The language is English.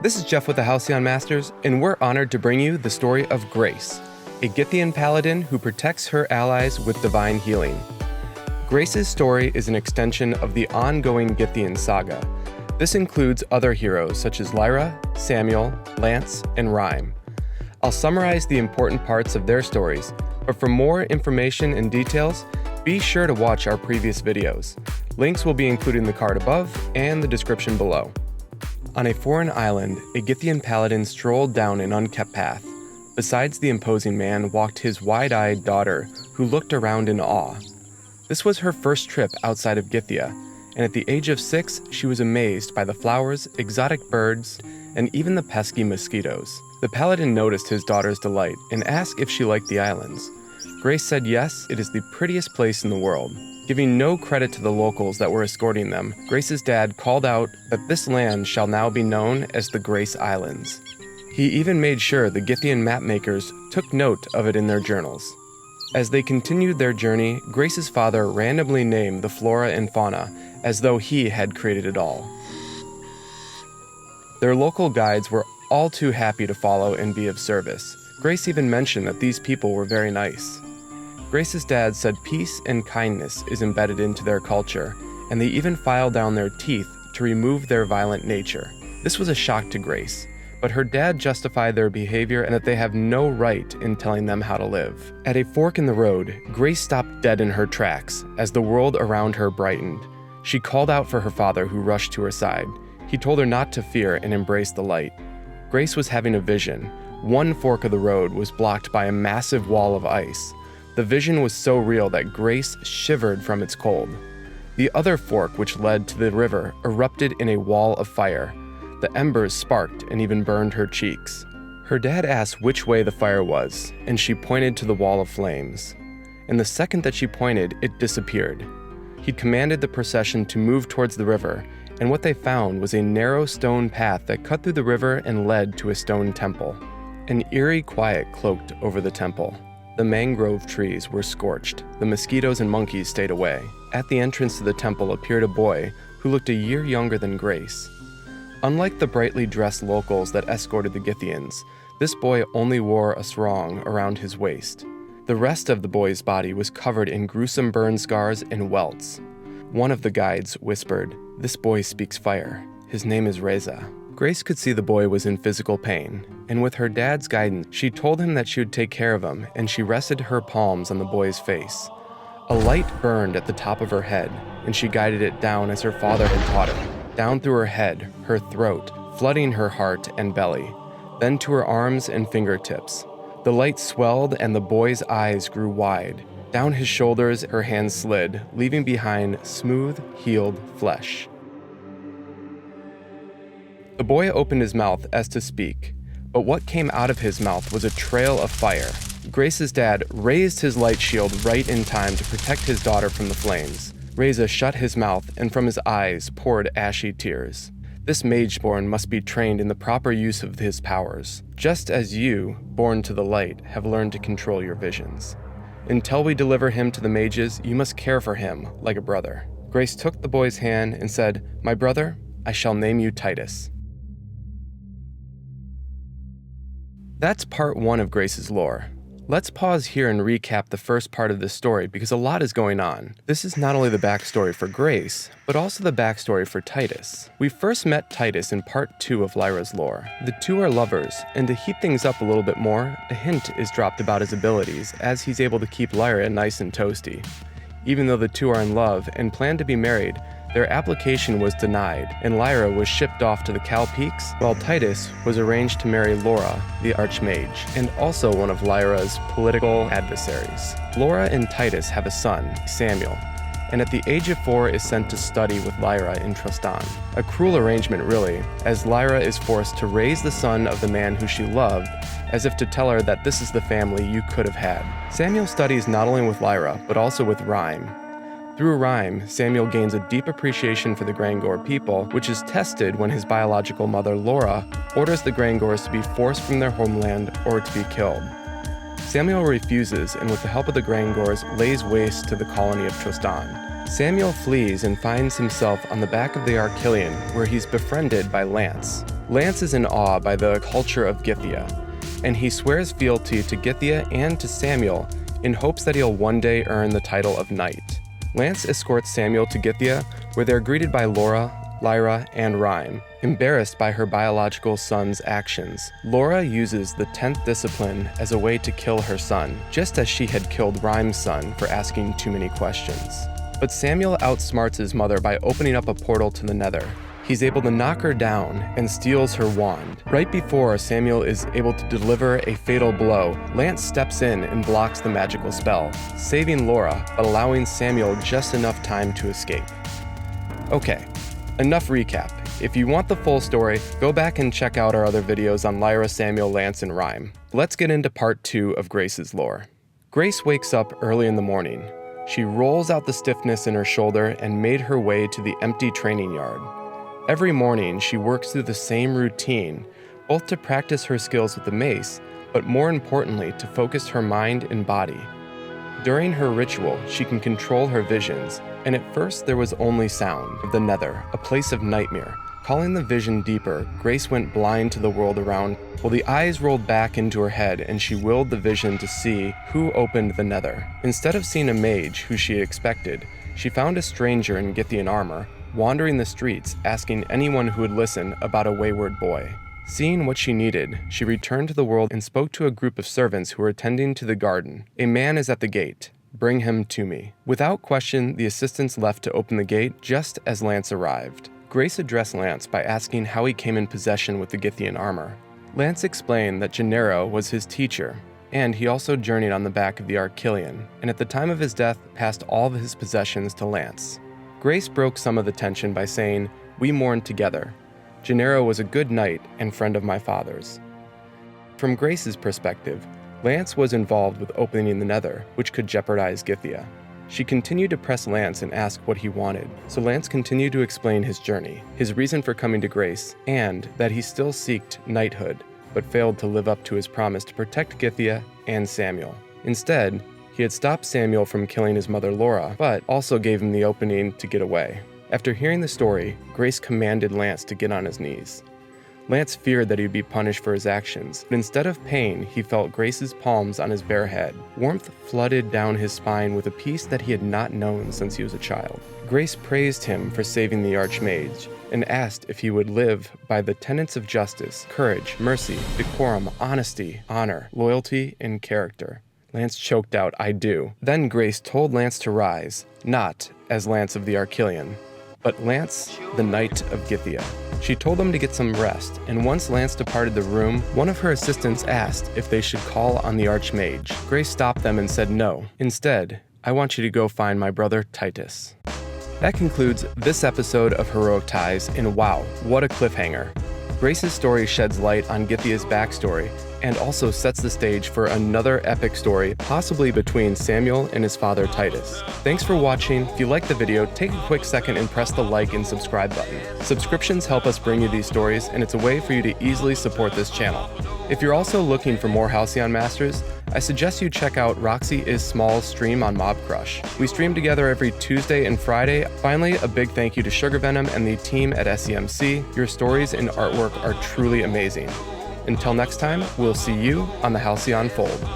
This is Jeff with the Halcyon Masters, and we're honored to bring you the story of Grace, a Gythian paladin who protects her allies with divine healing. Grace's story is an extension of the ongoing Gythian saga. This includes other heroes such as Lyra, Samuel, Lance, and Reim. I'll summarize the important parts of their stories, but for more information and details, be sure to watch our previous videos. Links will be included in the card above and the description below. On a foreign island, a Gythian paladin strolled down an unkept path. Besides the imposing man walked his wide-eyed daughter, who looked around in awe. This was her first trip outside of Gythia, and at the age of 6, she was amazed by the flowers, exotic birds, and even the pesky mosquitoes. The paladin noticed his daughter's delight and asked if she liked the islands. Grace said yes, it is the prettiest place in the world. Giving no credit to the locals that were escorting them, Grace's dad called out that this land shall now be known as the Grace Islands. He even made sure the Gythian mapmakers took note of it in their journals. As they continued their journey, Grace's father randomly named the flora and fauna as though he had created it all. Their local guides were all too happy to follow and be of service. Grace even mentioned that these people were very nice. Grace's dad said peace and kindness is embedded into their culture, and they even file down their teeth to remove their violent nature. This was a shock to Grace, but her dad justified their behavior and that they have no right in telling them how to live. At a fork in the road, Grace stopped dead in her tracks as the world around her brightened. She called out for her father, who rushed to her side. He told her not to fear and embrace the light. Grace was having a vision. One fork of the road was blocked by a massive wall of ice. The vision was so real that Grace shivered from its cold. The other fork, which led to the river, erupted in a wall of fire. The embers sparked and even burned her cheeks. Her dad asked which way the fire was, and she pointed to the wall of flames. And the second that she pointed, it disappeared. He commanded the procession to move towards the river, and what they found was a narrow stone path that cut through the river and led to a stone temple. An eerie quiet cloaked over the temple. The mangrove trees were scorched. The mosquitoes and monkeys stayed away. At the entrance to the temple appeared a boy who looked a year younger than Grace. Unlike the brightly dressed locals that escorted the Gythians, this boy only wore a sarong around his waist. The rest of the boy's body was covered in gruesome burn scars and welts. One of the guides whispered, "This boy speaks fire. His name is Reza." Grace could see the boy was in physical pain, and with her dad's guidance, she told him that she would take care of him, and she rested her palms on the boy's face. A light burned at the top of her head, and she guided it down as her father had taught her, down through her head, her throat, flooding her heart and belly, then to her arms and fingertips. The light swelled and the boy's eyes grew wide. Down his shoulders, her hands slid, leaving behind smooth, healed flesh. The boy opened his mouth as to speak, but what came out of his mouth was a trail of fire. Grace's dad raised his light shield right in time to protect his daughter from the flames. Reza shut his mouth, and from his eyes poured ashy tears. This mageborn must be trained in the proper use of his powers, just as you, born to the light, have learned to control your visions. Until we deliver him to the mages, you must care for him like a brother. Grace took the boy's hand and said, "My brother, I shall name you Titus." That's part 1 of Grace's lore. Let's pause here and recap the first part of this story because a lot is going on. This is not only the backstory for Grace, but also the backstory for Titus. We first met Titus in part 2 of Lyra's lore. The two are lovers, and to heat things up a little bit more, a hint is dropped about his abilities as he's able to keep Lyra nice and toasty. Even though the two are in love and plan to be married, their application was denied, and Lyra was shipped off to the Cal Peaks, while Titus was arranged to marry Laura, the Archmage, and also one of Lyra's political adversaries. Laura and Titus have a son, Samuel, and at the age of 4 is sent to study with Lyra in Tristan. A cruel arrangement really, as Lyra is forced to raise the son of the man who she loved, as if to tell her that this is the family you could have had. Samuel studies not only with Lyra, but also with Reim. Through Reim, Samuel gains a deep appreciation for the Grangor people, which is tested when his biological mother, Laura, orders the Grangors to be forced from their homeland or to be killed. Samuel refuses, and with the help of the Grangors, lays waste to the colony of Tristan. Samuel flees and finds himself on the back of the Archilian, where he's befriended by Lance. Lance is in awe by the culture of Gythia, and he swears fealty to Gythia and to Samuel in hopes that he'll one day earn the title of knight. Lance escorts Samuel to Gythia, where they're greeted by Lyra, and Reim. Embarrassed by her biological son's actions, Lyra uses the 10th discipline as a way to kill her son, just as she had killed Reim's son for asking too many questions. But Samuel outsmarts his mother by opening up a portal to the Nether. He's able to knock her down and steals her wand. Right before Samuel is able to deliver a fatal blow, Lance steps in and blocks the magical spell, saving Lyra, but allowing Samuel just enough time to escape. Okay, enough recap. If you want the full story, go back and check out our other videos on Lyra, Samuel, Lance, and Reim. Let's get into part 2 of Grace's lore. Grace wakes up early in the morning. She rolls out the stiffness in her shoulder and made her way to the empty training yard. Every morning, she works through the same routine, both to practice her skills with the mace, but more importantly, to focus her mind and body. During her ritual, she can control her visions, and at first there was only sound of the Nether, a place of nightmare. Calling the vision deeper, Grace went blind to the world around, while the eyes rolled back into her head and she willed the vision to see who opened the Nether. Instead of seeing a mage, who she expected, she found a stranger in Gythian armor, wandering the streets, asking anyone who would listen about a wayward boy. Seeing what she needed, she returned to the world and spoke to a group of servants who were attending to the garden. "A man is at the gate. Bring him to me." Without question, the assistants left to open the gate just as Lance arrived. Grace addressed Lance by asking how he came in possession with the Gythian armor. Lance explained that Gennaro was his teacher, and he also journeyed on the back of the Archilian, and at the time of his death passed all of his possessions to Lance. Grace broke some of the tension by saying, "We mourn together. Gennaro was a good knight and friend of my father's." From Grace's perspective, Lance was involved with opening the Nether, which could jeopardize Gythia. She continued to press Lance and ask what he wanted, so Lance continued to explain his journey, his reason for coming to Grace, and that he still sought knighthood, but failed to live up to his promise to protect Gythia and Samuel. Instead, he had stopped Samuel from killing his mother Lyra, but also gave him the opening to get away. After hearing the story, Grace commanded Lance to get on his knees. Lance feared that he would be punished for his actions, but instead of pain, he felt Grace's palms on his bare head. Warmth flooded down his spine with a peace that he had not known since he was a child. Grace praised him for saving the Archmage, and asked if he would live by the tenets of justice, courage, mercy, decorum, honesty, honor, loyalty, and character. Lance choked out, "I do." Then Grace told Lance to rise, not as Lance of the Archilian, but Lance, the Knight of Gythia. She told him to get some rest, and once Lance departed the room, one of her assistants asked if they should call on the Archmage. Grace stopped them and said no. Instead, "I want you to go find my brother Titus." That concludes this episode of Heroic Ties, and wow, what a cliffhanger. Grace's story sheds light on Gythia's backstory, and also sets the stage for another epic story, possibly between Samuel and his father Titus. Thanks for watching. If you liked the video, take a quick second and press the like and subscribe button. Subscriptions help us bring you these stories, and it's a way for you to easily support this channel. If you're also looking for more Halcyon Masters, I suggest you check out RoxyIsSmall's stream on MobCrush. We stream together every Tuesday and Friday. Finally, a big thank you to Sugar Venom and the team at SEMC. Your stories and artwork are truly amazing. Until next time, we'll see you on the Halcyon Fold.